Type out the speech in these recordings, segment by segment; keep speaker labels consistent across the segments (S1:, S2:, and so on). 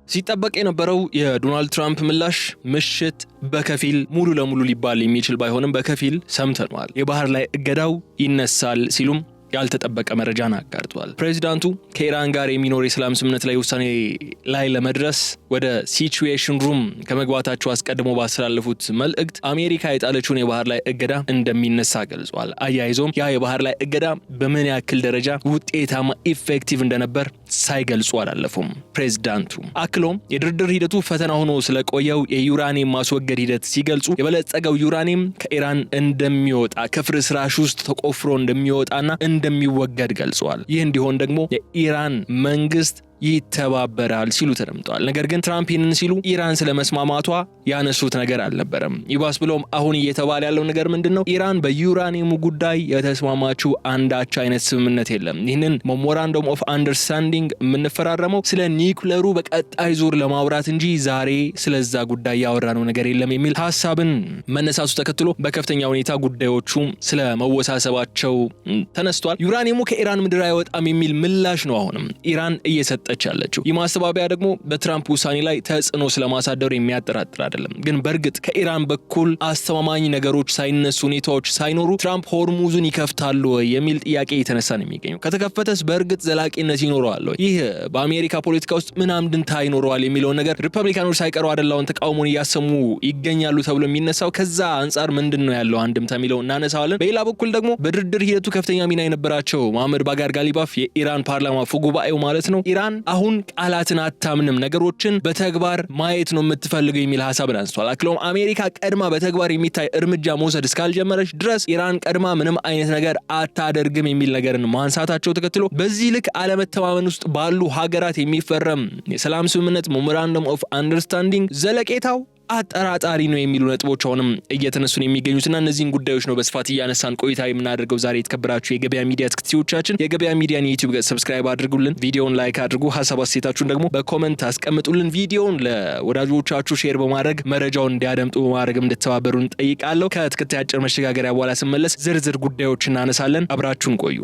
S1: ሲጠበቅ የነበረው የዶናልድ ትራምፕ ምላሽ ምሽት በከፊል ሙሉ ለሙሉ ሊባል የሚችል ባይሆንም በከፊል ሰምተናል። የባህር ላይ እገዳው ይነሳል ሲሉም ያልተጠበቀ መረጃን አጋርቷል። ፕሬዚዳንቱ ከኢራን ጋር የሚኖር የሰላም ስምምነት ላይ ውሳኔ ላይ ለመድረስ ወደ ሲቹዌሽን ሩም ከመግባታቸው አስቀድሞ ባስተላለፉት መልእክት አሜሪካ የጣለችውን የባህር ላይ እገዳ እንደሚነሳ ገልጿል። አያይዞም ያ የባህር ላይ እገዳ በምን ያክል ደረጃ ውጤታማ ኢፌክቲቭ እንደነበር ሳይገልጹ አላለፉም። ፕሬዚዳንቱ አክሎም የድርድር ሂደቱ ፈተና ሆኖ ስለቆየው የዩራኒየም ማስወገድ ሂደት ሲገልጹ የበለጸገው ዩራኒየም ከኢራን እንደሚወጣ ከፍርስራሽ ውስጥ ተቆፍሮ እንደሚወጣና እንደሚወገድ ገልጿል። ይህ እንዲሆን ደግሞ የኢራን መንግስት ይተባበራል ሲሉ ተደምጠዋል። ነገር ግን ትራምፕ ይህንን ሲሉ ኢራን ስለመስማማቷ ያነሱት ነገር አልነበረም። ይባስ ብሎም አሁን እየተባለ ያለው ነገር ምንድነው? ኢራን በዩራኒየሙ ጉዳይ የተስማማችው አንዳች አይነት ስምምነት የለም። ይህንን ሜሞራንደም ኦፍ አንደርስታንዲንግ የምንፈራረመው ስለ ኒውክሌሩ በቀጣይ ዙር ለማውራት እንጂ ዛሬ ስለዛ ጉዳይ ያወራነው ነገር የለም የሚል ሐሳብን መነሳቱ ተከትሎ በከፍተኛ ሁኔታ ጉዳዮቹ ስለ መወሳሰባቸው ተነስቷል። ዩራኒየሙ ከኢራን ምድር አይወጣም የሚል ምላሽ ነው አሁንም ኢራን እየሰጠ ያለችው። ይህ ማስተባበያ ደግሞ በትራምፕ ውሳኔ ላይ ተጽዕኖ ስለማሳደር የሚያጠራጥር አይደለም። ግን በእርግጥ ከኢራን በኩል አስተማማኝ ነገሮች ሳይነሱ ሁኔታዎች ሳይኖሩ ትራምፕ ሆርሙዝን ይከፍታሉ የሚል ጥያቄ የተነሳ ነው የሚገኘው። ከተከፈተስ በእርግጥ ዘላቂነት ይኖረዋል? ይህ በአሜሪካ ፖለቲካ ውስጥ ምን አንድምታ ይኖረዋል የሚለው ነገር ሪፐብሊካኖች ሳይቀሩ አይደላውን ተቃውሞን እያሰሙ ይገኛሉ ተብሎ የሚነሳው ከዛ አንጻር ምንድነው ያለው አንድምታ የሚለው እናነሳዋለን። በሌላ በኩል ደግሞ በድርድር ሂደቱ ከፍተኛ ሚና የነበራቸው መሐመድ ባጋር ጋሊባፍ የኢራን ፓርላማ አፈ ጉባኤው ማለት ነው ኢራን አሁን ቃላትን አታምንም፣ ነገሮችን በተግባር ማየት ነው የምትፈልገው የሚል ሐሳብን አንስቷል። አክለውም አሜሪካ ቀድማ በተግባር የሚታይ እርምጃ መውሰድ እስካልጀመረች ድረስ ኢራን ቀድማ ምንም አይነት ነገር አታደርግም የሚል ነገርን ማንሳታቸው ተከትሎ በዚህ ልክ አለመተማመን ውስጥ ባሉ ሀገራት የሚፈረም የሰላም ስምምነት ሜሞራንደም ኦፍ አንደርስታንዲንግ ዘለቄታው አጠራጣሪ ነው የሚሉ ነጥቦች አሁንም እየተነሱን የሚገኙትና እነዚህን ጉዳዮች ነው በስፋት እያነሳን ቆይታ የምናደርገው። ዛሬ የተከበራችሁ የገበያ ሚዲያ ተከታታዮቻችን የገበያ ሚዲያን የዩቲዩብ ገጽ ሰብስክራይብ አድርጉልን፣ ቪዲዮውን ላይክ አድርጉ፣ ሐሳብ አስተያየታችሁን ደግሞ በኮሜንት አስቀምጡልን። ቪዲዮውን ለወዳጆቻችሁ ሼር በማድረግ መረጃውን እንዲያደምጡ በማድረግ እንድትተባበሩን ጠይቃለሁ። ከተከታታይ አጭር መሸጋገሪያ በኋላ ስመለስ ዝርዝር ጉዳዮችን እናነሳለን። አብራችሁን ቆዩ።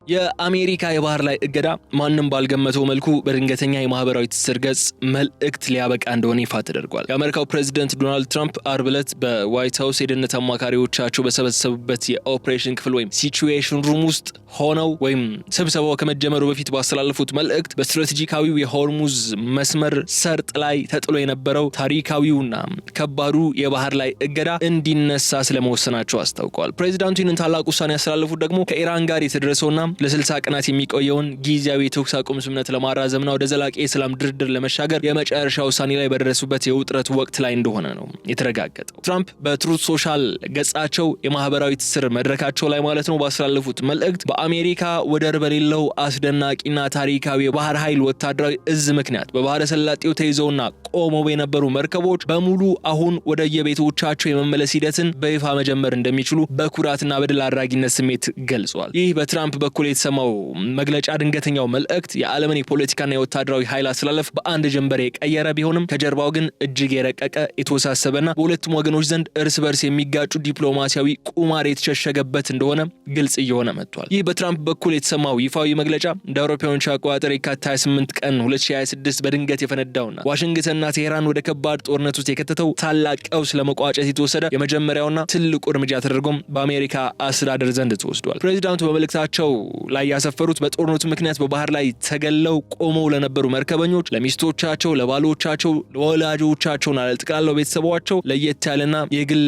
S1: የአሜሪካ የባህር ላይ እገዳ ማንም ባልገመተው መልኩ በድንገተኛ የማህበራዊ ትስስር ገጽ መልእክት ሊያበቃ እንደሆነ ይፋ ተደርጓል። የአሜሪካው ፕሬዚደንት ዶናልድ ትራምፕ አርብ ዕለት በዋይት ሃውስ የደህንነት አማካሪዎቻቸው በሰበሰቡበት የኦፕሬሽን ክፍል ወይም ሲቹዌሽን ሩም ውስጥ ሆነው ወይም ስብሰባው ከመጀመሩ በፊት ባስተላለፉት መልእክት በስትራቴጂካዊው የሆርሙዝ መስመር ሰርጥ ላይ ተጥሎ የነበረው ታሪካዊውና ከባዱ የባህር ላይ እገዳ እንዲነሳ ስለመወሰናቸው አስታውቀዋል። ፕሬዚዳንቱ ይህንን ታላቅ ውሳኔ ያስተላለፉት ደግሞ ከኢራን ጋር የተደረሰውና ለ60 ቀናት የሚቆየውን ጊዜያዊ የተኩስ አቁም ስምምነት ለማራዘምና ወደ ዘላቂ የሰላም ድርድር ለመሻገር የመጨረሻ ውሳኔ ላይ በደረሱበት የውጥረት ወቅት ላይ እንደሆነ ነው የተረጋገጠው። ትራምፕ በትሩዝ ሶሻል ገጻቸው የማህበራዊ ትስስር መድረካቸው ላይ ማለት ነው ባስተላለፉት መልእክት በአሜሪካ ወደር በሌለው አስደናቂና ታሪካዊ የባህር ኃይል ወታደራዊ እዝ ምክንያት በባህረ ሰላጤው ተይዘውና ቆመው የነበሩ መርከቦች በሙሉ አሁን ወደ የቤቶቻቸው የመመለስ ሂደትን በይፋ መጀመር እንደሚችሉ በኩራትና በድል አድራጊነት ስሜት ገልጿል። ይህ በትራምፕ በኩል የተሰማው መግለጫ ድንገተኛው መልእክት የዓለምን የፖለቲካና የወታደራዊ ኃይል አስተላለፍ በአንድ ጀንበር የቀየረ ቢሆንም ከጀርባው ግን እጅግ የረቀቀ የተወሳሰበና በሁለቱም ወገኖች ዘንድ እርስ በርስ የሚጋጩ ዲፕሎማሲያዊ ቁማር የተሸሸገበት እንደሆነ ግልጽ እየሆነ መጥቷል። ይህ በትራምፕ በኩል የተሰማው ይፋዊ መግለጫ እንደ አውሮፓውያን አቆጣጠር የካቲት 28 ቀን 2026 በድንገት የፈነዳውና ዋሽንግተንና ቴሄራን ወደ ከባድ ጦርነት ውስጥ የከተተው ታላቅ ቀውስ ለመቋጨት የተወሰደ የመጀመሪያውና ትልቁ እርምጃ ተደርጎም በአሜሪካ አስተዳደር ዘንድ ተወስዷል። ፕሬዚዳንቱ በመልእክታቸው ላይ ያሰፈሩት በጦርነቱ ምክንያት በባህር ላይ ተገለው ቆመው ለነበሩ መርከበኞች፣ ለሚስቶቻቸው፣ ለባሎቻቸው፣ ለወላጆቻቸውና ለጠቅላላው ቤተሰቦቻቸው ለየት ያለና የግል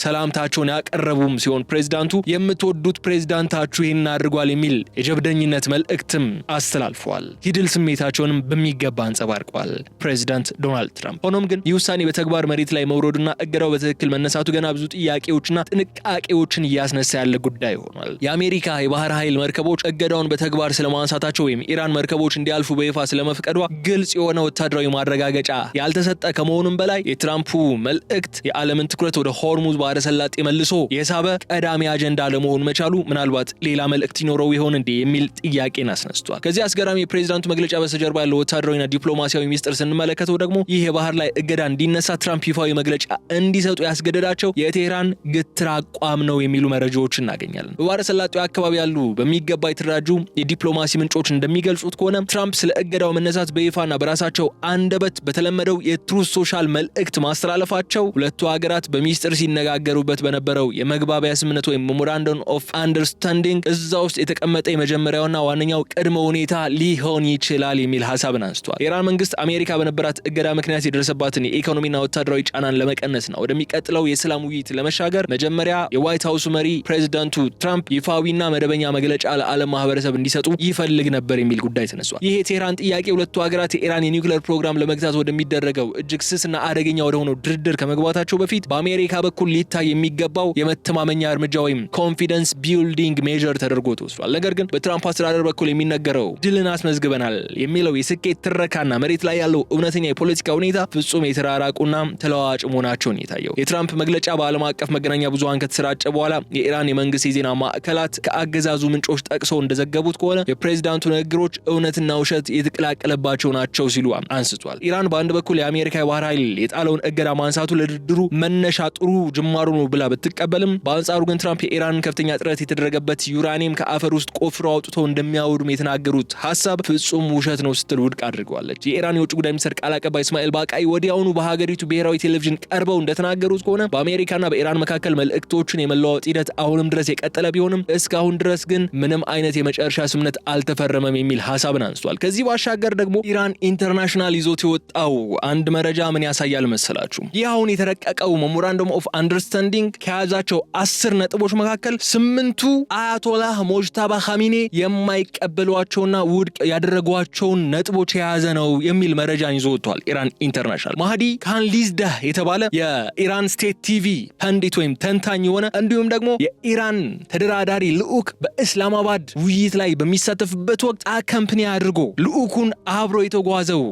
S1: ሰላምታቸውን ያቀረቡም ሲሆን ፕሬዚዳንቱ የምትወዱት ፕሬዚዳንታችሁ ይህን አድርጓል የሚል የጀብደኝነት መልእክትም አስተላልፈዋል። የድል ስሜታቸውንም በሚገባ አንጸባርቀዋል ፕሬዚዳንት ዶናልድ ትራምፕ። ሆኖም ግን ይህ ውሳኔ በተግባር መሬት ላይ መውረዱና እገዳው በትክክል መነሳቱ ገና ብዙ ጥያቄዎችና ጥንቃቄዎችን እያስነሳ ያለ ጉዳይ ሆኗል። የአሜሪካ የባህር ኃይል መርከቦች መርከቦች እገዳውን በተግባር ስለማንሳታቸው ወይም ኢራን መርከቦች እንዲያልፉ በይፋ ስለመፍቀዷ ግልጽ የሆነ ወታደራዊ ማረጋገጫ ያልተሰጠ ከመሆኑም በላይ የትራምፑ መልእክት የዓለምን ትኩረት ወደ ሆርሙዝ ባህረ ሰላጤ መልሶ የሳበ ቀዳሚ አጀንዳ ለመሆን መቻሉ ምናልባት ሌላ መልእክት ይኖረው ይሆን እንዴ የሚል ጥያቄን አስነስቷል። ከዚህ አስገራሚ የፕሬዝዳንቱ መግለጫ በስተጀርባ ያለው ወታደራዊና ዲፕሎማሲያዊ ሚስጥር ስንመለከተው ደግሞ ይህ የባህር ላይ እገዳ እንዲነሳ ትራምፕ ይፋዊ መግለጫ እንዲሰጡ ያስገደዳቸው የቴህራን ግትር አቋም ነው የሚሉ መረጃዎች እናገኛለን። በባህረ ሰላጤው አካባቢ ያሉ በሚገባ የተደራጁ የዲፕሎማሲ ምንጮች እንደሚገልጹት ከሆነ ትራምፕ ስለ እገዳው መነሳት በይፋና በራሳቸው አንደበት በተለመደው የትሩዝ ሶሻል መልእክት ማስተላለፋቸው ሁለቱ ሀገራት በሚስጥር ሲነጋገሩበት በነበረው የመግባቢያ ስምምነት ወይም ሜሞራንደም ኦፍ አንደርስታንዲንግ እዛ ውስጥ የተቀመጠ የመጀመሪያውና ዋነኛው ቅድመ ሁኔታ ሊሆን ይችላል የሚል ሐሳብን አንስቷል። የኢራን መንግስት አሜሪካ በነበራት እገዳ ምክንያት የደረሰባትን የኢኮኖሚና ወታደራዊ ጫናን ለመቀነስና ወደሚቀጥለው የሰላም ውይይት ለመሻገር መጀመሪያ የዋይት ሃውስ መሪ ፕሬዝዳንቱ ትራምፕ ይፋዊና መደበኛ መግለጫ ለዓለም ማህበረሰብ እንዲሰጡ ይፈልግ ነበር የሚል ጉዳይ ተነስቷል። ይሄ የቴህራን ጥያቄ ሁለቱ ሀገራት የኢራን የኒውክሌር ፕሮግራም ለመግታት ወደሚደረገው እጅግ ስስና አደገኛ ወደሆነው ድርድር ከመግባታቸው በፊት በአሜሪካ በኩል ሊታይ የሚገባው የመተማመኛ እርምጃ ወይም ኮንፊደንስ ቢልዲንግ ሜጀር ተደርጎ ተወስዷል። ነገር ግን በትራምፕ አስተዳደር በኩል የሚነገረው ድልን አስመዝግበናል የሚለው የስኬት ትረካና መሬት ላይ ያለው እውነተኛ የፖለቲካ ሁኔታ ፍጹም የተራራቁና ተለዋዋጭ መሆናቸውን የታየው የትራምፕ መግለጫ በዓለም አቀፍ መገናኛ ብዙሃን ከተሰራጨ በኋላ የኢራን የመንግስት የዜና ማዕከላት ከአገዛዙ ምንጮች ጠቅሰው እንደዘገቡት ከሆነ የፕሬዝዳንቱ ንግግሮች እውነትና ውሸት የተቀላቀለባቸው ናቸው ሲሉ አንስቷል። ኢራን በአንድ በኩል የአሜሪካ የባህር ኃይል የጣለውን እገዳ ማንሳቱ ለድርድሩ መነሻ ጥሩ ጅማሩ ነው ብላ ብትቀበልም በአንጻሩ ግን ትራምፕ የኢራንን ከፍተኛ ጥረት የተደረገበት ዩራኒየም ከአፈር ውስጥ ቆፍረው አውጥተው እንደሚያወዱም የተናገሩት ሐሳብ ፍጹም ውሸት ነው ስትል ውድቅ አድርገዋለች። የኢራን የውጭ ጉዳይ ሚኒስትር ቃል አቀባይ እስማኤል ባቃይ ወዲያውኑ በሀገሪቱ ብሔራዊ ቴሌቪዥን ቀርበው እንደተናገሩት ከሆነ በአሜሪካና በኢራን መካከል መልእክቶችን የመለዋወጥ ሂደት አሁንም ድረስ የቀጠለ ቢሆንም እስካሁን ድረስ ግን ምንም አይነት የመጨረሻ ስምምነት አልተፈረመም የሚል ሐሳብን አንስቷል። ከዚህ ባሻገር ደግሞ ኢራን ኢንተርናሽናል ይዞት የወጣው አንድ መረጃ ምን ያሳያል መሰላችሁ? ይህ አሁን የተረቀቀው ሜሞራንደም ኦፍ አንደርስታንዲንግ ከያዛቸው 10 ነጥቦች መካከል 8ቱ አያቶላህ ሞጅታባ ኻሚኔ የማይቀበሏቸውና ውድቅ ያደረጓቸውን ነጥቦች የያዘ ነው የሚል መረጃን ይዞ ወጥቷል። ኢራን ኢንተርናሽናል ማህዲ ካንሊዝዳህ የተባለ የኢራን ስቴት ቲቪ ፐንዲት ወይም ተንታኝ የሆነ እንዲሁም ደግሞ የኢራን ተደራዳሪ ልዑክ በእስላማባድ ውይይት ላይ በሚሳተፍበት ወቅት አካምፕኒ አድርጎ ልዑኩን አብሮ የተጓዘው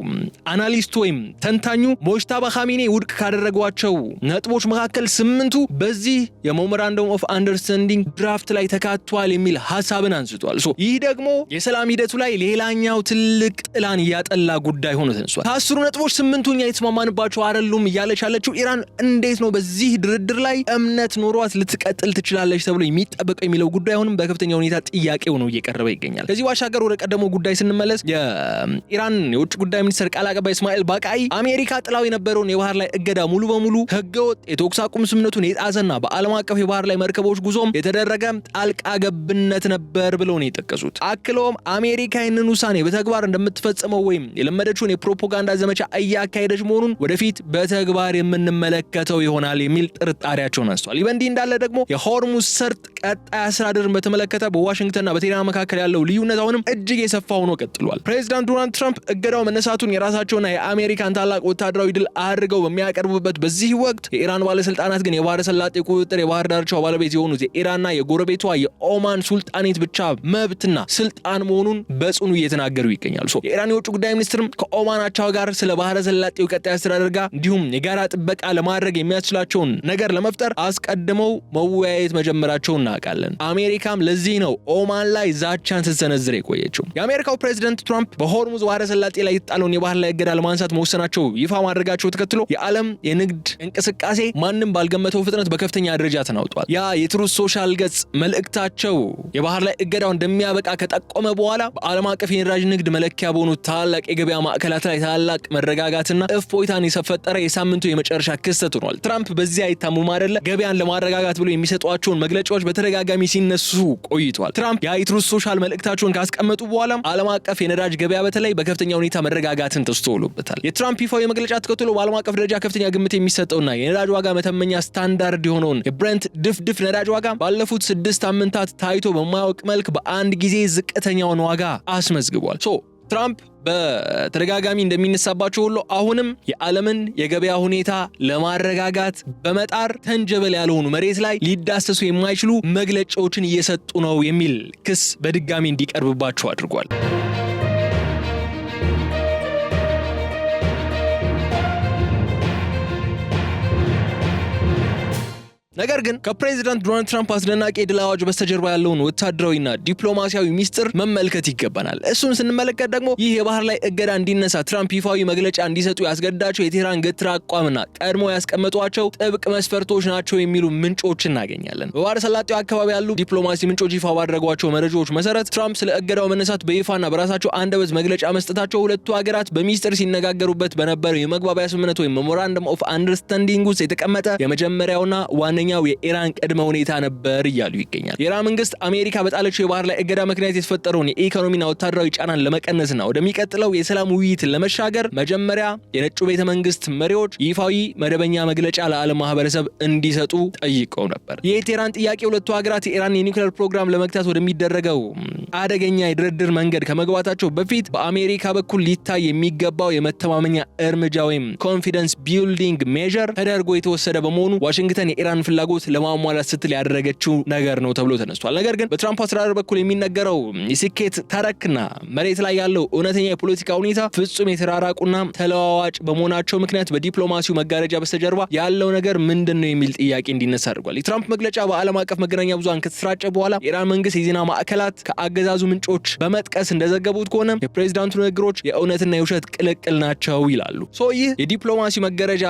S1: አናሊስት ወይም ተንታኙ ሞጅታባ ኻሚኔ ውድቅ ካደረጓቸው ነጥቦች መካከል 8ቱ በዚህ የሜሞራንደም ኦፍ አንደርስታንዲንግ ድራፍት ላይ ተካቷል የሚል ሐሳብን አንስቷል። ይህ ደግሞ የሰላም ሂደቱ ላይ ሌላኛው ትልቅ ጥላን ያጠላ ጉዳይ ሆኖ ተነስቷል። ከ10 ነጥቦች 8ቱኛ የተስማማንባቸው አይደሉም እያለች ያለችው ኢራን እንዴት ነው በዚህ ድርድር ላይ እምነት ኖሯት ልትቀጥል ትችላለች ተብሎ የሚጠበቀው የሚለው ጉዳይ አሁንም በከፍተኛ ሁኔታ ጥያቄ ሆኖ እየቀረበ ይገኛል። ከዚህ ባሻገር ወደ ቀደመው ጉዳይ ስንመለስ የኢራን የውጭ ጉዳይ ሚኒስትር ቃል አቀባይ እስማኤል ባቃይ አሜሪካ ጥላው የነበረውን የባህር ላይ እገዳ ሙሉ በሙሉ ህገወጥ የተኩስ አቁም ስምምነቱን የጣሰና በዓለም አቀፍ የባህር ላይ መርከቦች ጉዞም የተደረገ ጣልቃ ገብነት ነበር ብለው ነው የጠቀሱት። አክለውም አሜሪካ ይህንን ውሳኔ በተግባር እንደምትፈጽመው ወይም የለመደችውን የፕሮፓጋንዳ ዘመቻ እያካሄደች መሆኑን ወደፊት በተግባር የምንመለከተው ይሆናል የሚል ጥርጣሬያቸውን አንስቷል። ይህ በእንዲህ እንዳለ ደግሞ የሆርሙዝ ሰርጥ ቀጣይ አስተዳደርን በተመለከተ በዋሽንግተንና በቴህራን መካከል ያለው ልዩነት አሁንም እጅግ የሰፋ ሆኖ ቀጥሏል። ፕሬዚዳንት ዶናልድ ትራምፕ እገዳው መነሳቱን የራሳቸውና የአሜሪካን ታላቅ ወታደራዊ ድል አድርገው በሚያቀርቡበት በዚህ ወቅት የኢራን ባለስልጣናት ግን የባህረ ሰላጤ ቁጥጥር የባህር ዳርቻው ባለቤት የሆኑት የኢራንና የጎረቤቷ የኦማን ሱልጣኔት ብቻ መብትና ስልጣን መሆኑን በጽኑ እየተናገሩ ይገኛሉ። የኢራን የውጭ ጉዳይ ሚኒስትርም ከኦማን አቻው ጋር ስለ ባህረ ሰላጤው ቀጣይ አስተዳደር ጋር እንዲሁም የጋራ ጥበቃ ለማድረግ የሚያስችላቸውን ነገር ለመፍጠር አስቀድመው መወያየት መጀመራቸውን እናውቃለን። አሜሪካም ለዚህ ነው ኦማን ላይ ዛቻን ስትሰነዝር የቆየችው። የአሜሪካው ፕሬዝዳንት ትራምፕ በሆርሙዝ ባህረ ሰላጤ ላይ የተጣለውን የባህር ላይ እገዳ ለማንሳት መወሰናቸው ይፋ ማድረጋቸው ተከትሎ የዓለም የንግድ እንቅስቃሴ ማንም ባልገመተው ፍጥነት በከፍተኛ ደረጃ ተናውጧል። ያ የትሩዝ ሶሻል ገጽ መልእክታቸው የባህር ላይ እገዳው እንደሚያበቃ ከጠቆመ በኋላ በዓለም አቀፍ የነዳጅ ንግድ መለኪያ በሆኑ ታላቅ የገበያ ማዕከላት ላይ ታላቅ መረጋጋትና እፎይታን የፈጠረ የሳምንቱ የመጨረሻ ክስተት ሆኗል። ትራምፕ በዚህ አይታሙም አይደለ? ገበያን ለማረጋጋት ብሎ የሚሰጧቸውን መግለጫዎች በተደጋጋሚ ሲነሱ ቆይቷል። ትራምፕ ያ የትሩዝ ሶሻል መልእክታቸውን ካስቀመጡ በኋላ ዓለም አቀፍ የነዳጅ ገበያ በተለይ በከፍተኛ ሁኔታ መረጋጋትን ተስተውሎበታል። የትራምፕ ይፋዊ መግለጫ ተከትሎ በዓለም አቀፍ ደረጃ ከፍተኛ ግምት የሚሰጠውና የነዳጅ ዋጋ መተመኛ ስታንዳርድ የሆነውን የብረንት ድፍድፍ ነዳጅ ዋጋ ባለፉት 6 ሳምንታት ታይቶ በማያውቅ መልክ በአንድ ጊዜ ዝቅተኛውን ዋጋ አስመዝግቧል። ትራምፕ በተደጋጋሚ እንደሚነሳባቸው ሁሉ አሁንም የዓለምን የገበያ ሁኔታ ለማረጋጋት በመጣር ተንጀበል ያልሆኑ መሬት ላይ ሊዳሰሱ የማይችሉ መግለጫዎችን እየሰጡ ነው የሚል ክስ በድጋሚ እንዲቀርብባቸው አድርጓል። ነገር ግን ከፕሬዚዳንት ዶናልድ ትራምፕ አስደናቂ የድል አዋጅ በስተጀርባ ያለውን ወታደራዊና ዲፕሎማሲያዊ ሚስጥር መመልከት ይገባናል። እሱን ስንመለከት ደግሞ ይህ የባህር ላይ እገዳ እንዲነሳ ትራምፕ ይፋዊ መግለጫ እንዲሰጡ ያስገዳቸው የቴህራን ግትር አቋምና ቀድሞ ያስቀመጧቸው ጥብቅ መስፈርቶች ናቸው የሚሉ ምንጮች እናገኛለን። በባህረ ሰላጤው አካባቢ ያሉ ዲፕሎማሲ ምንጮች ይፋ ባደረጓቸው መረጃዎች መሰረት ትራምፕ ስለ እገዳው መነሳት በይፋና በራሳቸው አንደበት መግለጫ መስጠታቸው ሁለቱ ሀገራት በሚስጥር ሲነጋገሩበት በነበረው የመግባቢያ ስምምነት ወይም ሜሞራንደም ኦፍ አንደርስታንዲንግ ውስጥ የተቀመጠ የመጀመሪያውና ዋነኛው የኢራን ቅድመ ሁኔታ ነበር እያሉ ይገኛል። የኢራን መንግስት አሜሪካ በጣለችው የባህር ላይ እገዳ ምክንያት የተፈጠረውን የኢኮኖሚና ወታደራዊ ጫናን ለመቀነስና ወደሚቀጥለው የሰላም ውይይት ለመሻገር መጀመሪያ የነጩ ቤተ መንግስት መሪዎች ይፋዊ መደበኛ መግለጫ ለዓለም ማህበረሰብ እንዲሰጡ ጠይቀው ነበር። የቴህራን ጥያቄ ሁለቱ ሀገራት የኢራን የኒውክሌር ፕሮግራም ለመግታት ወደሚደረገው አደገኛ የድርድር መንገድ ከመግባታቸው በፊት በአሜሪካ በኩል ሊታይ የሚገባው የመተማመኛ እርምጃ ወይም ኮንፊደንስ ቢልዲንግ ሜዠር ተደርጎ የተወሰደ በመሆኑ ዋሽንግተን የኢራን ፍላጎት ለማሟላት ስትል ያደረገችው ነገር ነው ተብሎ ተነስቷል። ነገር ግን በትራምፕ አስተዳደር በኩል የሚነገረው የስኬት ተረክና መሬት ላይ ያለው እውነተኛ የፖለቲካ ሁኔታ ፍጹም የተራራቁና ተለዋዋጭ በመሆናቸው ምክንያት በዲፕሎማሲው መጋረጃ በስተጀርባ ያለው ነገር ምንድነው የሚል ጥያቄ እንዲነሳ አድርጓል። የትራምፕ መግለጫ በዓለም አቀፍ መገናኛ ብዙሃን ከተሰራጨ በኋላ የኢራን መንግስት የዜና ማዕከላት ከአገዛዙ ምንጮች በመጥቀስ እንደዘገቡት ከሆነ የፕሬዝዳንቱ ንግግሮች የእውነትና የውሸት ቅልቅል ናቸው ይላሉ። ይህ የዲፕሎማሲ መጋረጃ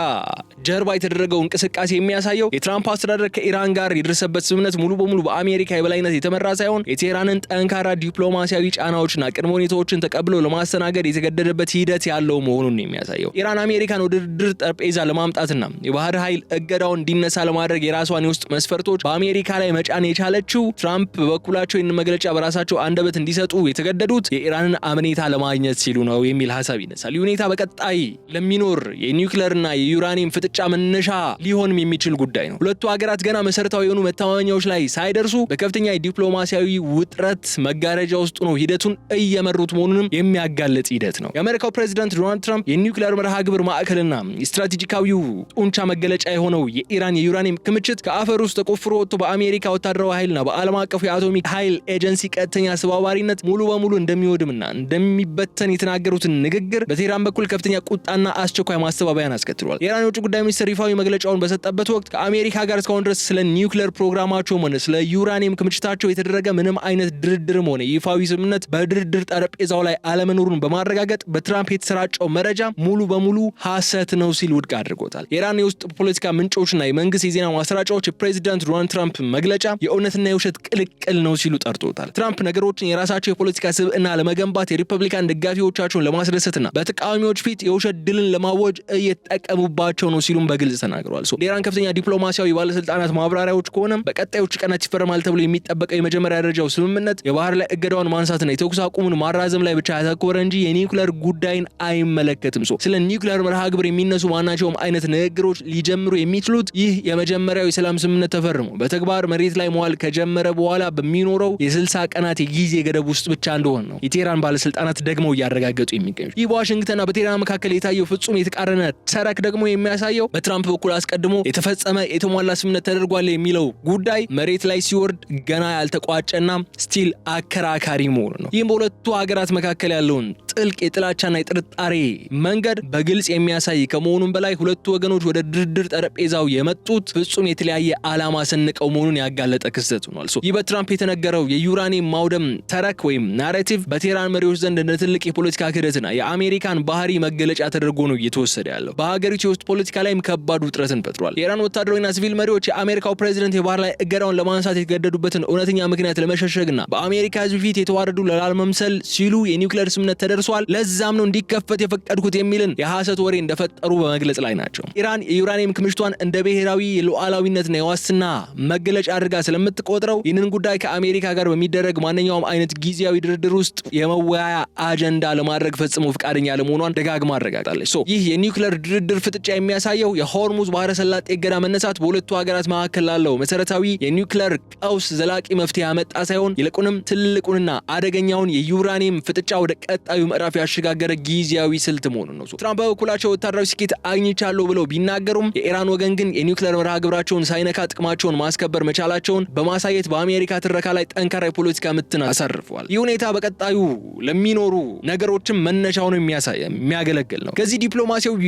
S1: ጀርባ የተደረገው እንቅስቃሴ የሚያሳየው የትራምፕ አስተዳደር ከኢራን ጋር የደረሰበት ስምምነት ሙሉ በሙሉ በአሜሪካ የበላይነት የተመራ ሳይሆን የቴህራንን ጠንካራ ዲፕሎማሲያዊ ጫናዎችና ቅድመ ሁኔታዎችን ተቀብሎ ለማስተናገድ የተገደደበት ሂደት ያለው መሆኑን ነው የሚያሳየው። ኢራን አሜሪካን ወደ ድርድር ጠረጴዛ ለማምጣትና የባህር ኃይል እገዳውን እንዲነሳ ለማድረግ የራሷን የውስጥ መስፈርቶች በአሜሪካ ላይ መጫን የቻለችው ትራምፕ በበኩላቸው ይህን መግለጫ በራሳቸው አንደበት እንዲሰጡ የተገደዱት የኢራንን አመኔታ ለማግኘት ሲሉ ነው የሚል ሀሳብ ይነሳል። ይህ ሁኔታ በቀጣይ ለሚኖር የኒውክሌርና የዩራኒየም ፍጥጫ መነሻ ሊሆንም የሚችል ጉዳይ ነው። ሁለቱ ሀገራት ገና መሰረታዊ የሆኑ መተማመኛዎች ላይ ሳይደርሱ በከፍተኛ የዲፕሎማሲያዊ ውጥረት መጋረጃ ውስጥ ነው ሂደቱን እየመሩት መሆኑንም የሚያጋልጥ ሂደት ነው። የአሜሪካው ፕሬዚዳንት ዶናልድ ትራምፕ የኒውክሌር መርሃ ግብር ማዕከልና የስትራቴጂካዊው ጡንቻ መገለጫ የሆነው የኢራን የዩራኒየም ክምችት ከአፈር ውስጥ ተቆፍሮ ወጥቶ በአሜሪካ ወታደራዊ ኃይልና በዓለም አቀፉ የአቶሚክ ኃይል ኤጀንሲ ቀጥተኛ አስተባባሪነት ሙሉ በሙሉ እንደሚወድምና እንደሚበተን የተናገሩትን ንግግር በቴህራን በኩል ከፍተኛ ቁጣና አስቸኳይ ማስተባበያን አስከትሏል። የኢራን የውጭ ጉዳይ ሚኒስትር ይፋዊ መግለጫውን በሰጠበት ወቅት ከአሜሪካ ጋር እስካሁን ድረስ ስለ ኒውክሌር ፕሮግራማቸውም ሆነ ስለ ዩራኒየም ክምችታቸው የተደረገ ምንም አይነት ድርድርም ሆነ ይፋዊ ስምምነት በድርድር ጠረጴዛው ላይ አለመኖሩን በማረጋገጥ በትራምፕ የተሰራጨው መረጃ ሙሉ በሙሉ ሐሰት ነው ሲል ውድቅ አድርጎታል። የኢራን የውስጥ ፖለቲካ ምንጮችና የመንግስት የዜና ማሰራጫዎች የፕሬዚዳንት ዶናልድ ትራምፕ መግለጫ የእውነትና የውሸት ቅልቅል ነው ሲሉ ጠርቶታል። ትራምፕ ነገሮችን የራሳቸው የፖለቲካ ስብዕና ለመገንባት የሪፐብሊካን ደጋፊዎቻቸውን ለማስደሰትና በተቃዋሚዎች ፊት የውሸት ድልን ለማወጅ እየተጠቀሙባቸው ነው ሲሉም በግልጽ ተናግረዋል። የኢራን ከፍተኛ ዲፕሎማሲያዊ ባለስልጣናት ማብራሪያዎች ከሆነም በቀጣዮቹ ቀናት ይፈረማል ተብሎ የሚጠበቀው የመጀመሪያ ደረጃው ስምምነት የባህር ላይ እገዳውን ማንሳትና የተኩስ አቁሙን ማራዘም ላይ ብቻ ያተኮረ እንጂ የኒውክሌር ጉዳይን አይመለከትም። ስለ ኒውክሌር መርሃ ግብር የሚነሱ ማናቸውም አይነት ንግግሮች ሊጀምሩ የሚችሉት ይህ የመጀመሪያው የሰላም ስምምነት ተፈርሞ በተግባር መሬት ላይ መዋል ከጀመረ በኋላ በሚኖረው የ60 ቀናት የጊዜ ገደብ ውስጥ ብቻ እንደሆነ ነው የቴህራን ባለስልጣናት ደግሞ እያረጋገጡ የሚገኙት። ይህ በዋሽንግተንና በቴህራን መካከል የታየው ፍጹም የተቃረነ ተረክ ደግሞ የሚያሳየው በትራምፕ በኩል አስቀድሞ የተፈጸመ የተሟላ ስምምነት ተደርጓል የሚለው ጉዳይ መሬት ላይ ሲወርድ ገና ያልተቋጨና ስቲል አከራካሪ መሆኑ ነው። ይህም በሁለቱ ሀገራት መካከል ያለውን ጥልቅ የጥላቻና የጥርጣሬ መንገድ በግልጽ የሚያሳይ ከመሆኑም በላይ ሁለቱ ወገኖች ወደ ድርድር ጠረጴዛው የመጡት ፍጹም የተለያየ ዓላማ ሰንቀው መሆኑን ያጋለጠ ክስተት ሆኗል። ይህ በትራምፕ የተነገረው የዩራኒየም ማውደም ተረክ ወይም ናሬቲቭ በቴህራን መሪዎች ዘንድ እንደ ትልቅ የፖለቲካ ክህደትና የአሜሪካን ባህሪ መገለጫ ተደርጎ ነው እየተወሰደ ያለው። በሀገሪቱ የውስጥ ፖለቲካ ላይም ከባድ ውጥረትን ፈጥሯል። የኢራን ወታደራዊና ሲቪል መሪዎች የአሜሪካው ፕሬዚደንት የባህር ላይ እገዳውን ለማንሳት የተገደዱበትን እውነተኛ ምክንያት ለመሸሸግና በአሜሪካ ሕዝብ ፊት የተዋረዱ ላለመምሰል ሲሉ የኒውክሌር ስምምነት ተደርሷል፣ ለዛም ነው እንዲከፈት የፈቀድኩት የሚልን የሐሰት ወሬ እንደፈጠሩ በመግለጽ ላይ ናቸው። ኢራን የዩራኒየም ክምችቷን እንደ ብሔራዊ የሉዓላዊነትና የዋስትና መገለጫ አድርጋ ስለምትቆጥረው ይህንን ጉዳይ ከአሜሪካ ጋር በሚደረግ ማንኛውም አይነት ጊዜያዊ ድርድር ውስጥ የመወያያ አጀንዳ ለማድረግ ፈጽሞ ፈቃደኛ ለመሆኗን ደጋግማ አረጋግጣለች። ይህ የኒውክሌር ድርድር ፍጥጫ የሚያሳየው የሆርሙዝ ባህረ ሰላጤ እገዳ መነሳት በሁለቱ ሀገራት መካከል ላለው መሰረታዊ የኒውክሌር ቀውስ ዘላቂ መፍትሄ ያመጣ ሳይሆን ይልቁንም ትልቁንና አደገኛውን የዩራኒየም ፍጥጫ ወደ ቀጣዩ ምዕራፍ ያሸጋገረ ጊዜያዊ ስልት መሆኑን ነው። ትራምፕ በበኩላቸው ወታደራዊ ስኬት አግኝቻለሁ ብለው ቢናገሩም የኢራን ወገን ግን የኒውክሌር መርሃ ግብራቸውን ሳይነካ ጥቅማቸውን ማስከበር መቻላቸውን በማሳየት በአሜሪካ ትረካ ላይ ጠንካራ የፖለቲካ ምትን አሳርፈዋል። ይህ ሁኔታ በቀጣዩ ለሚኖሩ ነገሮችም መነሻውን የሚያገለግል ነው። ከዚህ ዲፕሎማሲያዊ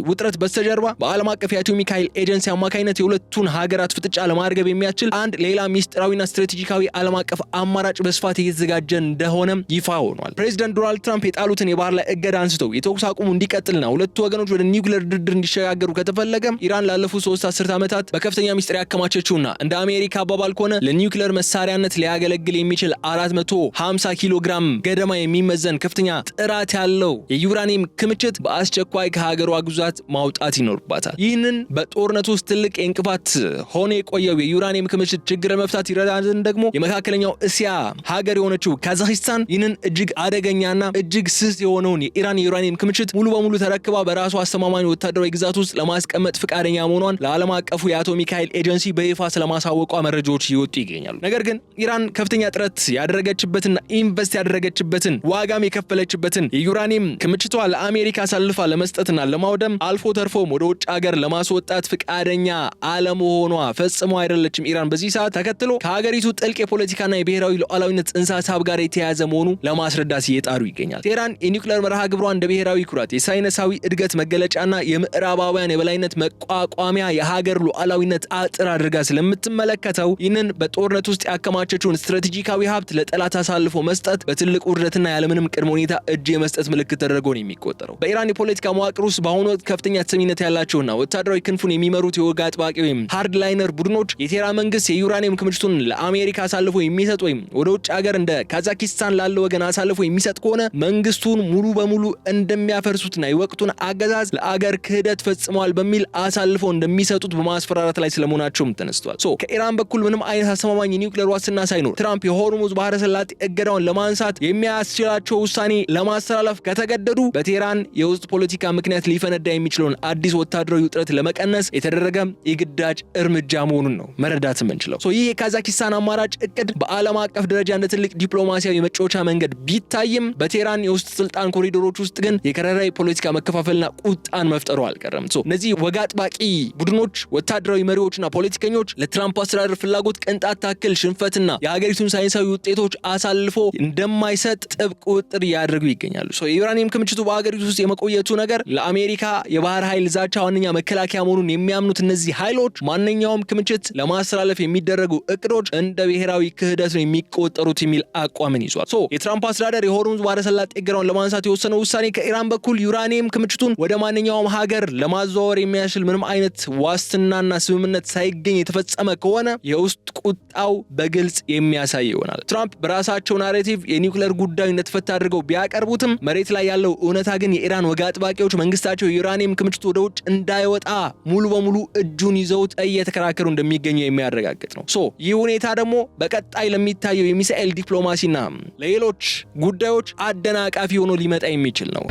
S1: ውጥረት በስተጀርባ በዓለም አቀፍ የአቶሚክ ኃይል ኤጀንሲ አማካኝነት የሁለቱን ሀገራት ፍጥጫ ለማርገብ የሚያስችል አንድ ሌላ ሚስጥራዊና ስትራቴጂካዊ ዓለም አቀፍ አማራጭ በስፋት እየተዘጋጀ እንደሆነም ይፋ ሆኗል። ፕሬዚዳንት ዶናልድ ትራምፕ የጣሉትን የባህር ላይ እገዳ አንስተው የተኩስ አቁሙ እንዲቀጥልና ሁለቱ ወገኖች ወደ ኒውክሌር ድርድር እንዲሸጋገሩ ከተፈለገ ኢራን ላለፉት 3 አስርት ዓመታት በከፍተኛ ሚስጥር ያከማቸችውና እንደ አሜሪካ አባባል ከሆነ ለኒውክሌር መሳሪያነት ሊያገለግል የሚችል 450 ኪሎ ግራም ገደማ የሚመዘን ከፍተኛ ጥራት ያለው የዩራኒየም ክምችት በአስቸኳይ ከሀገሯ ግዛት ማውጣት ይኖርባታል። ይህንን በጦርነቱ ውስጥ ትልቅ እንቅፋት ሆኖ የቆየው የዩራኒየም ክምችት ችግር ለመፍታት ይረዳ ዘንድ ደግሞ የመካከለኛው እስያ ሀገር የሆነችው ካዛክስታን ይህንን እጅግ አደገኛና እጅግ ስስ የሆነውን የኢራን የዩራኒየም ክምችት ሙሉ በሙሉ ተረክባ በራሱ አስተማማኝ ወታደራዊ ግዛት ውስጥ ለማስቀመጥ ፍቃደኛ መሆኗን ለዓለም አቀፉ የአቶሚክ ኃይል ኤጀንሲ በይፋ ስለማሳወቋ መረጃዎች ይወጡ ይገኛሉ። ነገር ግን ኢራን ከፍተኛ ጥረት ያደረገችበትና ኢንቨስት ያደረገችበትን ዋጋም የከፈለችበትን የዩራኒየም ክምችቷ ለአሜሪካ አሳልፋ ለመስጠትና ለማውደም አልፎ ተርፎም ወደ ውጭ ሀገር ለማስወጣት ፍቃደኛ አለመሆኗ ፈጽሞ አይደለችም። ኢራን በዚህ ሰዓት ተከትሎ ከሀገሪቱ ጥልቅ የፖለቲካና የብሔራዊ ሉዓላዊነት ጽንሰ ሀሳብ ጋር የተያያዘ መሆኑ ለማስረዳት እየጣሩ ይገኛል። ቴህራን የኒውክሌር መርሃ ግብሯ እንደ ብሔራዊ ኩራት፣ የሳይንሳዊ እድገት መገለጫና የምዕራባውያን የበላይነት መቋቋሚያ የሀገር ሉዓላዊነት አጥር አድርጋ ስለምትመለከተው ይህንን በጦርነት ውስጥ ያከማቸችውን ስትራቴጂካዊ ሀብት ለጠላት አሳልፎ መስጠት በትልቅ ውርደትና ያለምንም ቅድመ ሁኔታ እጅ የመስጠት ምልክት ተደርጎ ነው የሚቆጠረው። በኢራን የፖለቲካ መዋቅር ውስጥ በአሁኑ ወቅት ከፍተኛ ተሰሚነት ያላቸውና ወታደራዊ ክንፉን የሚመሩት የወግ አጥባቂ ወይም ሃርድ ላይነር ቡድኖች የቴህራን መንግስት የዩራኒየም ክምችቱን ለአሜሪካ አሳልፎ የሚሰጥ ወይም ወደ ውጭ ሀገር እንደ ካዛክስታን ላለ ወገን አሳልፎ የሚሰጥ ከሆነ መንግስቱን ሙሉ በሙሉ እንደሚያፈርሱትና የወቅቱን አገዛዝ ለአገር ክህደት ፈጽመዋል በሚል አሳልፎ እንደሚሰጡት በማስፈራራት ላይ ስለመሆናቸውም ተነስቷል። ከኢራን በኩል ምንም አይነት አስተማማኝ የኒውክሌር ዋስትና ሳይኖር ትራምፕ የሆርሙዝ ባህረ ሰላጤ እገዳውን ለማንሳት የሚያስችላቸው ውሳኔ ለማስተላለፍ ከተገደዱ በቴህራን የውስጥ ፖለቲካ ምክንያት ሊፈነዳ የሚችለውን አዲስ ወታደራዊ ውጥረት ለመቀነስ የተደረገ የግዳጅ እርምጃ መሆኑን ነው መረዳት የምንችለው። ይህ የካዛክስታን አማራጭ እቅድ በዓለም አቀፍ ደረጃ እንደ ትልቅ ዲፕሎማሲያዊ መጫወቻ መንገድ ቢታይም በቴህራን የውስጥ ስልጣን ኮሪዶሮች ውስጥ ግን የከረረ የፖለቲካ መከፋፈልና ቁጣን መፍጠሩ አልቀረም። እነዚህ ወግ አጥባቂ ቡድኖች፣ ወታደራዊ መሪዎችና ፖለቲከኞች ለትራምፕ አስተዳደር ፍላጎት ቅንጣት ታክል ሽንፈትና የሀገሪቱን ሳይንሳዊ ውጤቶች አሳልፎ እንደማይሰጥ ጥብቅ ቁጥጥር እያደረጉ ይገኛሉ። የዩራኒየም ክምችቱ በሀገሪቱ ውስጥ የመቆየቱ ነገር ለአሜሪካ የባህር ኃይል ዛቻ ዋነኛ መከላከያ መሆኑን የሚያምኑት እነዚህ ኃይሎች ማንኛውም ክምችት ለማስተላለፍ የሚደረጉ እቅዶች እንደ ብሔራዊ ክህደት ነው የሚቆጠሩት የሚል አቋምን ይዟል። የትራምፕ አስተዳደር የሆርሙዝ ባህረ ሰላጤ እገዳውን ለማንሳት የወሰነው ውሳኔ ከኢራን በኩል ዩራኒየም ክምችቱን ወደ ማንኛውም ሀገር ለማዘዋወር የሚያስችል ምንም አይነት ዋስትናና ስምምነት ሳይገኝ የተፈጸመ ከሆነ የውስጥ ቁጣው በግልጽ የሚያሳይ ይሆናል። ትራምፕ በራሳቸው ናሬቲቭ የኒውክሌር ጉዳዩ እንደተፈታ አድርገው ቢያቀርቡትም መሬት ላይ ያለው እውነታ ግን የኢራን ወግ አጥባቂዎች መንግስታቸው የዩራኒየም ክምችት ወደ ውጭ እንዳይወጣ ሙሉ በሙሉ እጁን ይዘውት እየተከራከሩ እንደሚገኙ የሚያረጋግጥ ነው። ይህ ሁኔታ ደግሞ በቀጣይ ለሚታየው የሚሳኤል ዲፕሎማሲና ለሌሎች ጉዳዮች አደናቃፊ ሆኖ ሊመጣ የሚችል ነው።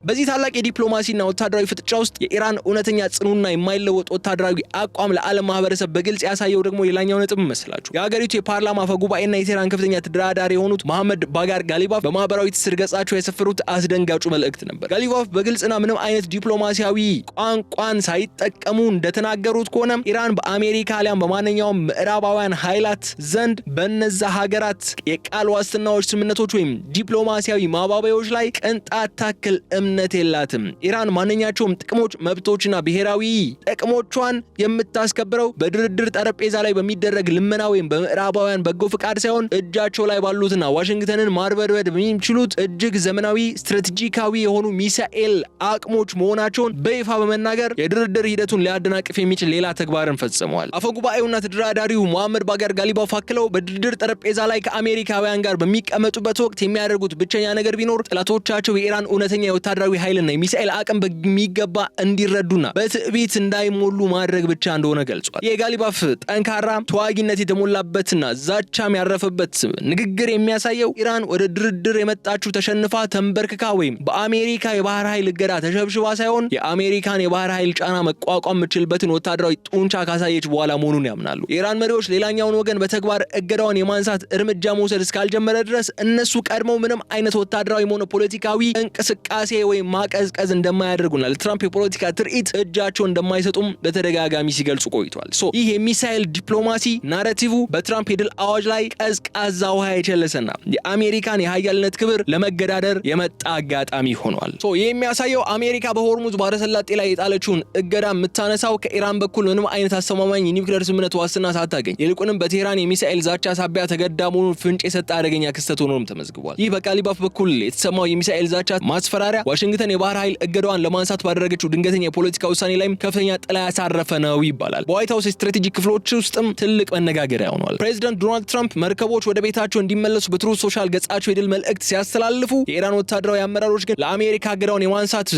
S1: በዚህ ታላቅ የዲፕሎማሲና ወታደራዊ ፍጥጫ ውስጥ የኢራን እውነተኛ ጽኑና የማይለወጥ ወታደራዊ አቋም ለዓለም ማህበረሰብ በግልጽ ያሳየው ደግሞ ሌላኛው ነጥብ መስላችሁ የሀገሪቱ የፓርላማ አፈ ጉባኤና የቴህራን ከፍተኛ ተደራዳሪ የሆኑት መሐመድ ባጋር ጋሊባፍ በማህበራዊ ትስስር ገጻቸው የሰፈሩት አስደንጋጩ መልእክት ነበር። ጋሊባፍ በግልጽና ምንም አይነት ዲፕሎማሲያዊ ቋንቋን ሳይጠቀሙ እንደተናገሩት ከሆነ ኢራን በአሜሪካ አሊያም በማንኛውም ምዕራባውያን ኃይላት ዘንድ በነዛ ሀገራት የቃል ዋስትናዎች፣ ስምምነቶች ወይም ዲፕሎማሲያዊ ማባበያዎች ላይ ቅንጣት ታክል እምነት የላትም። ኢራን ማንኛቸውም ጥቅሞች፣ መብቶችና ብሔራዊ ጥቅሞቿን የምታስከብረው በድርድር ጠረጴዛ ላይ በሚደረግ ልመና ወይም በምዕራባውያን በጎ ፍቃድ ሳይሆን እጃቸው ላይ ባሉትና ዋሽንግተንን ማርበድበድ በሚችሉት እጅግ ዘመናዊ ስትራቴጂካዊ የሆኑ ሚሳኤል አቅሞች መሆናቸውን በይፋ በመናገር የድርድር ሂደቱን ሊያደናቅፍ የሚችል ሌላ ተግባርን ፈጽመዋል። አፈጉባኤውና ተደራዳሪው መሐመድ ባጋር ጋሊባፍ አክለው በድርድር ጠረጴዛ ላይ ከአሜሪካውያን ጋር በሚቀመጡበት ወቅት የሚያደርጉት ብቸኛ ነገር ቢኖር ጠላቶቻቸው የኢራን እውነተኛ የወታደራዊ ወታደራዊ ኃይልና የሚሳኤል አቅም በሚገባ እንዲረዱና በትዕቢት እንዳይሞሉ ማድረግ ብቻ እንደሆነ ገልጿል። የጋሊባፍ ጠንካራ ተዋጊነት የተሞላበትና ዛቻም ያረፈበት ንግግር የሚያሳየው ኢራን ወደ ድርድር የመጣችው ተሸንፋ ተንበርክካ ወይም በአሜሪካ የባህር ኃይል እገዳ ተሸብሽባ ሳይሆን የአሜሪካን የባህር ኃይል ጫና መቋቋም የምትችልበትን ወታደራዊ ጡንቻ ካሳየች በኋላ መሆኑን ያምናሉ። የኢራን መሪዎች ሌላኛውን ወገን በተግባር እገዳውን የማንሳት እርምጃ መውሰድ እስካልጀመረ ድረስ እነሱ ቀድመው ምንም አይነት ወታደራዊ ሆነ ፖለቲካዊ እንቅስቃሴ ወይም ማቀዝቀዝ እንደማያደርጉና ለትራምፕ የፖለቲካ ትርኢት እጃቸውን እንደማይሰጡም በተደጋጋሚ ሲገልጹ ቆይቷል። ይህ የሚሳኤል ዲፕሎማሲ ናሬቲቭ በትራምፕ የድል አዋጅ ላይ ቀዝቃዛ ውሃ የቸለሰና የአሜሪካን የሀያልነት ክብር ለመገዳደር የመጣ አጋጣሚ ሆኗል። ይህ የሚያሳየው አሜሪካ በሆርሙዝ ባህረ ሰላጤ ላይ የጣለችውን እገዳ የምታነሳው ከኢራን በኩል ምንም አይነት አስተማማኝ የኒውክሌር ስምምነት ዋስትና ሳታገኝ ይልቁንም በቴህራን የሚሳኤል ዛቻ ሳቢያ ተገዳ መሆኑን ፍንጭ የሰጠ አደገኛ ክስተት ሆኖም ተመዝግቧል። ይህ በጋሊባፍ በኩል የተሰማው የሚሳኤል ዛቻ ማስፈራሪያ ዋሽንግተን የባህር ኃይል እገዳዋን ለማንሳት ባደረገችው ድንገተኛ የፖለቲካ ውሳኔ ላይም ከፍተኛ ጥላ ያሳረፈ ነው ይባላል። በዋይት ሀውስ ስትራቴጂክ ክፍሎች ውስጥም ትልቅ መነጋገሪያ ሆኗል። ፕሬዚዳንት ዶናልድ ትራምፕ መርከቦች ወደ ቤታቸው እንዲመለሱ በትሩዝ ሶሻል ገጻቸው የድል መልእክት ሲያስተላልፉ የኢራን ወታደራዊ አመራሮች ግን ለአሜሪካ እገዳውን የማንሳት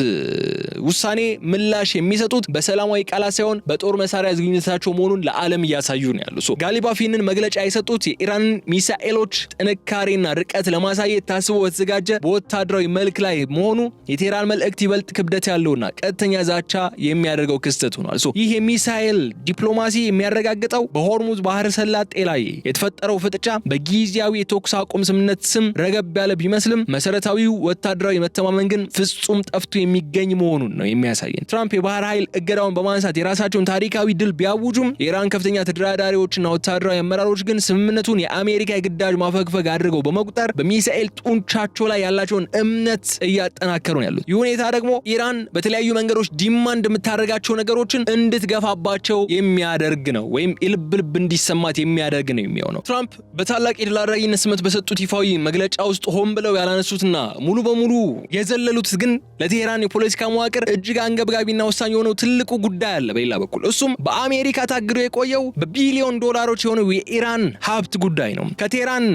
S1: ውሳኔ ምላሽ የሚሰጡት በሰላማዊ ቃላት ሳይሆን በጦር መሳሪያ ዝግጁነታቸው መሆኑን ለዓለም እያሳዩ ነው ያሉት። ጋሊባፍ ይህንን መግለጫ የሰጡት የኢራን ሚሳኤሎች ጥንካሬና ርቀት ለማሳየት ታስቦ በተዘጋጀ በወታደራዊ መልክ ላይ መሆኑ የቴህራን መልእክት ይበልጥ ክብደት ያለውና ቀጥተኛ ዛቻ የሚያደርገው ክስተት ሆኗል። ይህ የሚሳኤል ዲፕሎማሲ የሚያረጋግጠው በሆርሙዝ ባህረ ሰላጤ ላይ የተፈጠረው ፍጥጫ በጊዜያዊ የተኩስ አቁም ስምምነት ስም ረገብ ያለ ቢመስልም መሰረታዊው ወታደራዊ መተማመን ግን ፍጹም ጠፍቶ የሚገኝ መሆኑን ነው የሚያሳየን። ትራምፕ የባህር ኃይል እገዳውን በማንሳት የራሳቸውን ታሪካዊ ድል ቢያውጁም የኢራን ከፍተኛ ተደራዳሪዎችና ወታደራዊ አመራሮች ግን ስምምነቱን የአሜሪካ የግዳጅ ማፈግፈግ አድርገው በመቁጠር በሚሳኤል ጡንቻቸው ላይ ያላቸውን እምነት እያጠናከሩ ነው ያሉት። ይህ ሁኔታ ደግሞ ኢራን በተለያዩ መንገዶች ዲማንድ የምታደርጋቸው ነገሮችን እንድትገፋባቸው የሚያደርግ ነው ወይም ልብ እንዲሰማት የሚያደርግ ነው የሚሆነው። ትራምፕ በታላቅ የድል አድራጊነት ስመት በሰጡት ይፋዊ መግለጫ ውስጥ ሆን ብለው ያላነሱትና ሙሉ በሙሉ የዘለሉት ግን ለቴህራን የፖለቲካ መዋቅር እጅግ አንገብጋቢና ወሳኝ የሆነው ትልቁ ጉዳይ አለ። በሌላ በኩል እሱም በአሜሪካ ታግዶ የቆየው በቢሊዮን ዶላሮች የሆነው የኢራን ሀብት ጉዳይ ነው። ከቴህራን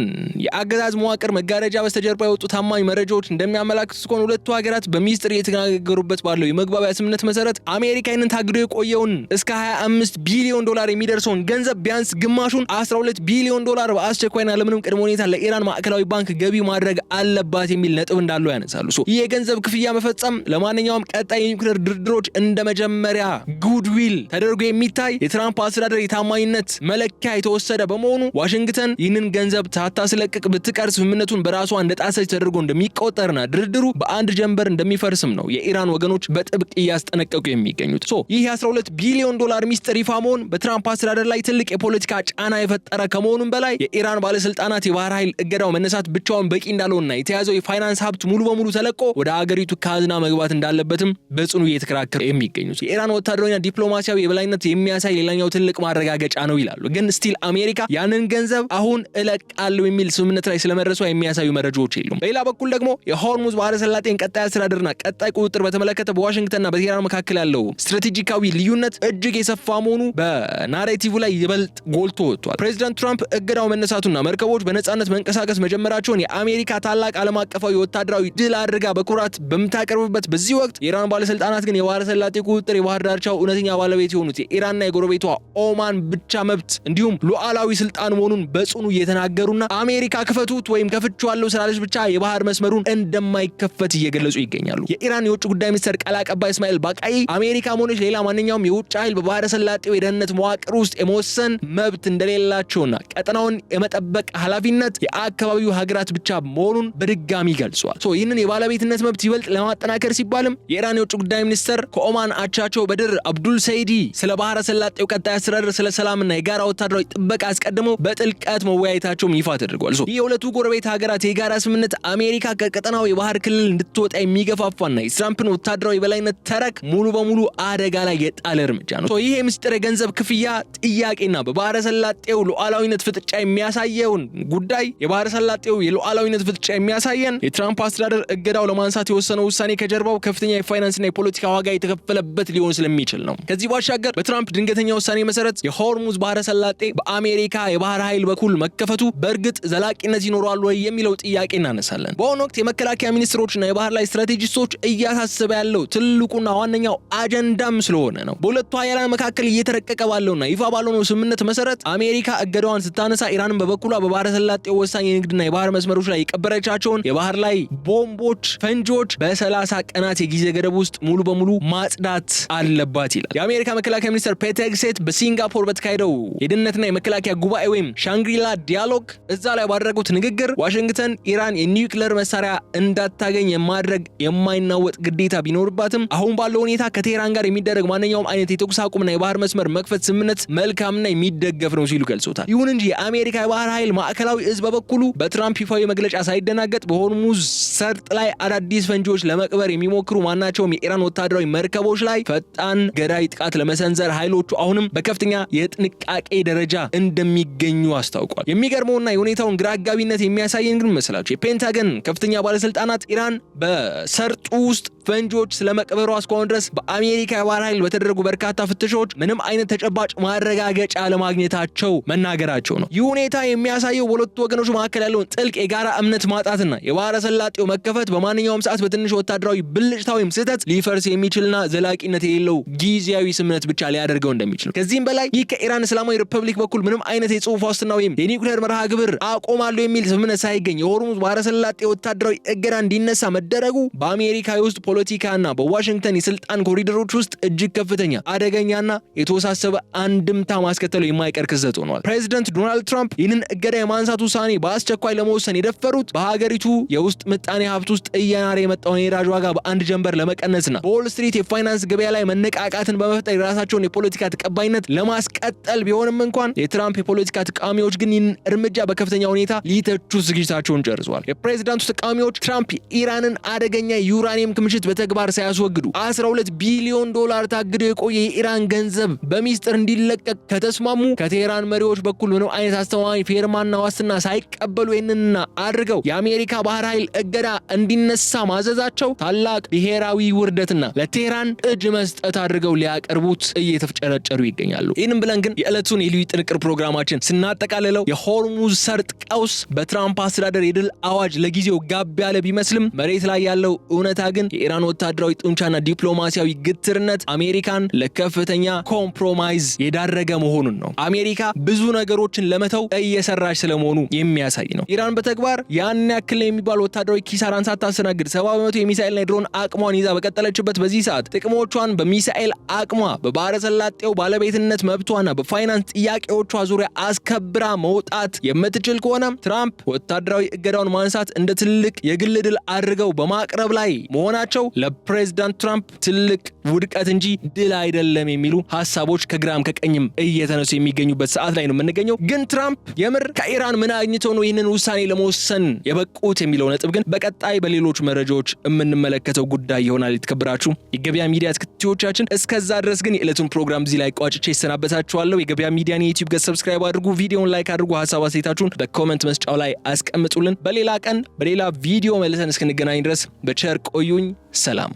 S1: የአገዛዝ መዋቅር መጋረጃ በስተጀርባ የወጡ ታማኝ መረጃዎች እንደሚያመላክቱት ከሆነ ሁለቱ ሀገራት በሚስጥር እየተነጋገሩበት ባለው የመግባቢያ ስምምነት መሰረት አሜሪካ ይህንን ታግዶ የቆየውን እስከ 25 ቢሊዮን ዶላር የሚደርሰውን ገንዘብ ቢያንስ ግማሹን 12 ቢሊዮን ዶላር በአስቸኳይና ለምንም ቅድመ ሁኔታ ለኢራን ማዕከላዊ ባንክ ገቢ ማድረግ አለባት የሚል ነጥብ እንዳለው ያነሳሉ። ይህ የገንዘብ ክፍያ መፈጸም ለማንኛውም ቀጣይ የኒውክሌር ድርድሮች እንደ መጀመሪያ ጉድዊል ተደርጎ የሚታይ የትራምፕ አስተዳደር የታማኝነት መለኪያ የተወሰደ በመሆኑ ዋሽንግተን ይህንን ገንዘብ ሳታስለቅቅ ብትቀር ስምምነቱን በራሷ እንደጣሰች ተደርጎ እንደሚቆጠርና ድርድሩ በአንድ ጀንበር እንደሚፈርስም ነው የኢራን ወገኖች በጥብቅ እያስጠነቀቁ የሚገኙት። ይህ የ12 ቢሊዮን ዶላር ሚስጥር ይፋ መሆን በትራምፕ አስተዳደር ላይ ትልቅ የፖለቲካ ጫና የፈጠረ ከመሆኑም በላይ የኢራን ባለስልጣናት የባህር ኃይል እገዳው መነሳት ብቻውን በቂ እንዳልሆነና የተያዘው የፋይናንስ ሀብት ሙሉ በሙሉ ተለቆ ወደ ሀገሪቱ ካዝና መግባት እንዳለበትም በጽኑ እየተከራከሩ የሚገኙት የኢራን ወታደራዊና ዲፕሎማሲያዊ የበላይነት የሚያሳይ ሌላኛው ትልቅ ማረጋገጫ ነው ይላሉ። ግን ስቲል አሜሪካ ያንን ገንዘብ አሁን እለቃለሁ የሚል ስምምነት ላይ ስለመድረሷ የሚያሳዩ መረጃዎች የሉም። በሌላ በኩል ደግሞ የሆርሙዝ ባህረ ሰላጤን ቀጣይ አስተዳደርና ቀጣይ ቁጥጥር በተመለከተ በዋሽንግተንና በቴህራን መካከል ያለው ስትራቴጂካዊ ልዩነት እጅግ የሰፋ መሆኑ በናሬቲቭ ላይ ይበልጥ ጎልቶ ወጥቷል። ፕሬዚዳንት ትራምፕ እገዳው መነሳቱና መርከቦች በነጻነት መንቀሳቀስ መጀመራቸውን የአሜሪካ ታላቅ ዓለም አቀፋዊ ወታደራዊ ድል አድርጋ በኩራት በምታቀርብበት በዚህ ወቅት የኢራን ባለስልጣናት ግን የባህረ ሰላጤ ቁጥጥር የባህር ዳርቻው እውነተኛ ባለቤት የሆኑት የኢራንና የጎረቤቷ ኦማን ብቻ መብት እንዲሁም ሉዓላዊ ስልጣን መሆኑን በጽኑ እየተናገሩና አሜሪካ ክፈቱት ወይም ከፍቼዋለሁ ስላለች ብቻ የባህር መስመሩን እንደማይከፈት እየገለጹ ይገኛሉ። የኢራን የውጭ ጉዳይ ሚኒስትር ቃል አቀባይ እስማኤል ባቃይ አሜሪካ ሆነች ሌላ ማንኛውም የውጭ ኃይል በባህረ ሰላጤው የደህንነት መዋቅር ውስጥ የመወሰን መብት እንደሌላቸውና ቀጠናውን የመጠበቅ ኃላፊነት የአካባቢው ሀገራት ብቻ መሆኑን በድጋሚ ገልጿል። ይህንን የባለቤትነት መብት ይበልጥ ለማጠናከር ሲባልም የኢራን የውጭ ጉዳይ ሚኒስትር ከኦማን አቻቸው በድር አብዱል ሰይዲ ስለ ባህረ ሰላጤው ቀጣይ አስተዳደር ስለ ሰላምና የጋራ ወታደራዊ ጥበቃ አስቀድመው በጥልቀት መወያየታቸውም ይፋ ተደርጓል። ይህ የሁለቱ ጎረቤት ሀገራት የጋራ ስምምነት አሜሪካ ከቀጠናው የባህር ክልል እንድትወጣ የሚገፋፋና የትራምፕን ወታደራዊ የበላይነት ተረክ ሙሉ በሙሉ አደጋ ላይ የጣለ እርምጃ ነው። ይህ የምስጢር የገንዘብ ክፍያ ጥያቄና በባህረ ሰላጤው ሉዓላዊነት ፍጥጫ የሚያሳየውን ጉዳይ የባህረ ሰላጤው የሉዓላዊነት ፍጥጫ የሚያሳየን የትራምፕ አስተዳደር እገዳው ለማንሳት የወሰነው ውሳኔ ከጀርባው ከፍተኛ የፋይናንስ መስዋዕትነትና የፖለቲካ ዋጋ የተከፈለበት ሊሆን ስለሚችል ነው። ከዚህ ባሻገር በትራምፕ ድንገተኛ ውሳኔ መሰረት የሆርሙዝ ባህረ ሰላጤ በአሜሪካ የባህር ኃይል በኩል መከፈቱ በእርግጥ ዘላቂነት ይኖረዋል ወይ የሚለው ጥያቄ እናነሳለን። በአሁኑ ወቅት የመከላከያ ሚኒስትሮችና የባህር ላይ ስትራቴጂስቶች እያሳሰበ ያለው ትልቁና ዋነኛው አጀንዳም ስለሆነ ነው። በሁለቱ ኃይላት መካከል እየተረቀቀ ባለውና ይፋ ባልሆነው ስምምነት መሰረት አሜሪካ እገዳዋን ስታነሳ ኢራንን በበኩሏ በባህረ ሰላጤው ወሳኝ የንግድና የባህር መስመሮች ላይ የቀበረቻቸውን የባህር ላይ ቦምቦች፣ ፈንጂዎች በ30 ቀናት የጊዜ ገደብ ውስጥ ሙሉ በሙሉ ማጽዳት አለባት ይላል። የአሜሪካ መከላከያ ሚኒስትር ፔት ሄግሴት በሲንጋፖር በተካሄደው የደህንነትና የመከላከያ ጉባኤ ወይም ሻንግሪላ ዲያሎግ እዛ ላይ ባደረጉት ንግግር ዋሽንግተን ኢራን የኒውክሌር መሳሪያ እንዳታገኝ የማድረግ የማይናወጥ ግዴታ ቢኖርባትም አሁን ባለው ሁኔታ ከቴህራን ጋር የሚደረግ ማንኛውም አይነት የተኩስ አቁምና የባህር መስመር መክፈት ስምምነት መልካምና የሚደገፍ ነው ሲሉ ገልጾታል። ይሁን እንጂ የአሜሪካ የባህር ኃይል ማዕከላዊ እዝ በበኩሉ በትራምፕ ይፋዊ መግለጫ ሳይደናገጥ በሆርሙዝ ሰርጥ ላይ አዳዲስ ፈንጂዎች ለመቅበር የሚሞክሩ ማናቸውም የኢራን ወታደራዊ መርከቦች ላይ ፈጣን ገዳይ ጥቃት ለመሰንዘር ኃይሎቹ አሁንም በከፍተኛ የጥንቃቄ ደረጃ እንደሚገኙ አስታውቋል። የሚገርመውና የሁኔታውን ግራ አጋቢነት የሚያሳየን ግን መስላችሁ የፔንታገን ከፍተኛ ባለስልጣናት ኢራን በሰርጡ ውስጥ ፈንጂዎች ስለመቅበሯ እስካሁን ድረስ በአሜሪካ የባህር ኃይል በተደረጉ በርካታ ፍተሻዎች ምንም አይነት ተጨባጭ ማረጋገጫ ለማግኘታቸው መናገራቸው ነው። ይህ ሁኔታ የሚያሳየው በሁለቱ ወገኖች መካከል ያለውን ጥልቅ የጋራ እምነት ማጣትና የባህረ ሰላጤው መከፈት በማንኛውም ሰዓት በትንሽ ወታደራዊ ብልጭታ ወይም ስህተት ሊፈርስ የሚችልና ዘላቂነት የሌለው ጊዜያዊ ስምምነት ብቻ ሊያደርገው እንደሚችል። ከዚህም በላይ ይህ ከኢራን እስላማዊ ሪፐብሊክ በኩል ምንም አይነት የጽሑፍ ዋስትና ወይም የኒውክሌር መርሃ ግብር አቆማለሁ የሚል ስምምነት ሳይገኝ የሆርሙዝ ባህረ ሰላጤ ወታደራዊ እገዳ እንዲነሳ መደረጉ በአሜሪካ የውስጥ ፖለቲካና በዋሽንግተን የስልጣን ኮሪደሮች ውስጥ እጅግ ከፍተኛ አደገኛና የተወሳሰበ አንድምታ ማስከተሉ የማይቀር ክስተት ሆኗል። ፕሬዚደንት ዶናልድ ትራምፕ ይህንን እገዳ የማንሳት ውሳኔ በአስቸኳይ ለመወሰን የደፈሩት በሀገሪቱ የውስጥ ምጣኔ ሀብት ውስጥ እየናረ የመጣውን የነዳጅ ዋጋ በአንድ ጀንበር ለመቀነስና በዎል ስትሪት የፋይናንስ ገበያ ላይ መነቃቃትን በመፍጠር የራሳቸውን የፖለቲካ ተቀባይነት ለማስቀጠል ቢሆንም እንኳን የትራምፕ የፖለቲካ ተቃዋሚዎች ግን ይህንን እርምጃ በከፍተኛ ሁኔታ ሊተቹ ዝግጅታቸውን ጨርሰዋል። የፕሬዚዳንቱ ተቃዋሚዎች ትራምፕ ኢራንን አደገኛ ዩራኒየም ክምችት በተግባር ሳያስወግዱ $12 ቢሊዮን ታግዶ የቆየ የኢራን ገንዘብ በሚስጥር እንዲለቀቅ ከተስማሙ ከቴህራን መሪዎች በኩል ምንም አይነት አስተማማኝ ፌርማና ዋስትና ሳይቀበሉ ይህንንና አድርገው የአሜሪካ ባህር ኃይል እገዳ እንዲነሳ ማዘዛቸው ታላቅ ብሔራዊ ውርደትና ለቴህራን እጅ መስጠት አድርገው ሊያቀርቡት እየተፍጨረጨሩ ይገኛሉ። ይህንን ብለን ግን የዕለቱን የልዩ ጥንቅር ፕሮግራማችን ስናጠቃልለው የሆርሙዝ ሰርጥ ቀውስ በትራምፕ አስተዳደር የድል አዋጅ ለጊዜው ጋብ ያለ ቢመስልም መሬት ላይ ያለው እውነታ ግን የኢራን ወታደራዊ ጡንቻና ዲፕሎማሲያዊ ግትርነት አሜሪካን ለከፍተኛ ኮምፕሮማይዝ የዳረገ መሆኑን ነው። አሜሪካ ብዙ ነገሮችን ለመተው እየሰራች ስለመሆኑ የሚያሳይ ነው። ኢራን በተግባር ያን ያክል የሚባል ወታደራዊ ኪሳራን ሳታስተናግድ 70% የሚሳኤልና የድሮን አቅሟን ይዛ በቀጠለችበት በዚህ ሰዓት ጥቅሞቿን በሚሳኤል አቅሟ በባህረ ሰላጤው ባለቤትነት መብቷና በፋይናንስ ጥያቄዎቿ ዙሪያ አስከብራ መውጣት የምትችል ከሆነ ትራምፕ ወታደራዊ እገዳውን ማንሳት እንደ ትልቅ የግል ድል አድርገው በማቅረብ ላይ መሆናቸው ለፕሬዝዳንት ትራምፕ ትልቅ ውድቀት እንጂ ድል አይደለም የሚሉ ሐሳቦች ከግራም ከቀኝም እየተነሱ የሚገኙበት ሰዓት ላይ ነው የምንገኘው። ግን ትራምፕ የምር ከኢራን ምን አግኝተው ነው ይህንን ውሳኔ ለመወሰን የበቁት የሚለው ነጥብ ግን በቀጣይ በሌሎች መረጃዎች የምንመለከተው ጉዳይ ይሆናል። የተከበራችሁ የገበያ ሚዲያ ተከታታዮቻችን እስከዛ ድረስ ግን የዕለቱን ፕሮግራም እዚህ ላይ ቋጭቼ ይሰናበታችኋለሁ። የገበያ ሚዲያን የዩቲዩብ ገጽ ሰብስክራይብ አድርጉ፣ ቪዲዮውን ላይክ አድርጉ፣ ሐሳብ አስተያየታችሁን በኮሜንት መስጫው ላይ አስቀምጡልን። በሌላ ቀን በሌላ ቪዲዮ መልሰን እስክንገናኝ ድረስ በቸር ቆዩኝ። ሰላም።